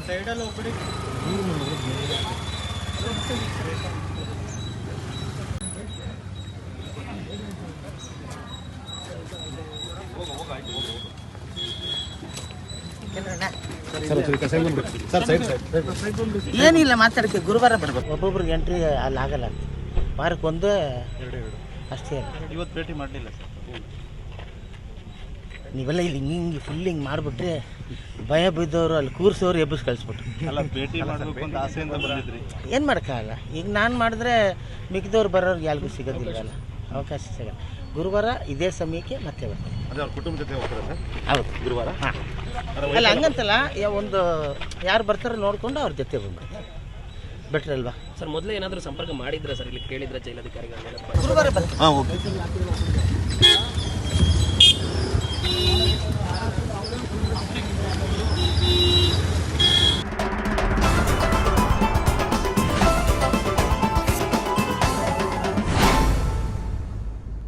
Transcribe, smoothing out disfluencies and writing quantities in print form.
ಸೈಡಲ್ಲಿ ಒಬ್ಬಡಿ ಏನಿಲ್ಲ ಮಾತಾಡಕ್ಕೆ ಗುರುವಾರ ಬರ್ಬೇಕು. ಒಬ್ಬೊಬ್ರಿಗೆ ಎಂಟ್ರಿ ಅಲ್ಲಿ ಆಗಲ್ಲ, ವಾರಕ್ಕೆ ಒಂದು ಅಷ್ಟೇ. ಇವತ್ತು ಭೇಟಿ ಮಾಡಲಿಲ್ಲ ಸರ್. ನೀವೆಲ್ಲ ಇಲ್ಲಿ ಹಿಂಗೆ ಫುಲ್ ಹಿಂಗೆ ಮಾಡಿಬಿಟ್ರೆ ಭಯ ಬಿದ್ದವರು ಅಲ್ಲಿ ಕೂರಿಸೋರು ಎಬ್ಬಿಸಿ ಕಳಿಸ್ಬಿಟ್ರು. ಅಲ್ಲ, ಭೇಟಿ ಮಾಡಬೇಕು ಅಂತ ಆಸೆಯಿಂದ ಬಂದಿದ್ರಿ. ಏನು ಮಾಡೋಕ್ಕಾಗಲ್ಲ. ಈಗ ನಾನು ಮಾಡಿದ್ರೆ ಮಿಕ್ಕಿದವ್ರು ಬರೋರಿಗೆ ಯಾರಿಗೂ ಸಿಗೋದಿಲ್ಲವಲ್ಲ, ಅವಕಾಶ ಸಿಗಲ್ಲ. ಗುರುವಾರ ಇದೇ ಸಮಯಕ್ಕೆ ಮತ್ತೆ ಬರ್ತಾರೆ. ಅದೇ ಅವ್ರ ಕುಟುಂಬ ಜೊತೆ ಹೋಗ್ತಾರೆ ಸರ್ ಹೌದು, ಗುರುವಾರ. ಹಾಂ, ಅಲ್ಲ ಹಂಗಂತಲ್ಲ, ಒಂದು ಯಾರು ಬರ್ತಾರೋ ನೋಡಿಕೊಂಡು ಅವ್ರ ಜೊತೆ ಬಂದ್ಬಿಡ್ತಾರೆ, ಬೆಟ್ರ್ ಅಲ್ವಾ ಸರ್? ಮೊದಲೇ ಏನಾದರೂ ಸಂಪರ್ಕ ಮಾಡಿದ್ರೆ ಸರ್, ಇಲ್ಲಿ ಕೇಳಿದ್ರೆ ಜೈಲಾಧಿಕಾರಿಗಳು? ಗುರುವಾರ ಬರ್ತಾರೆ. ಹಾಂ, ಓಕೆ.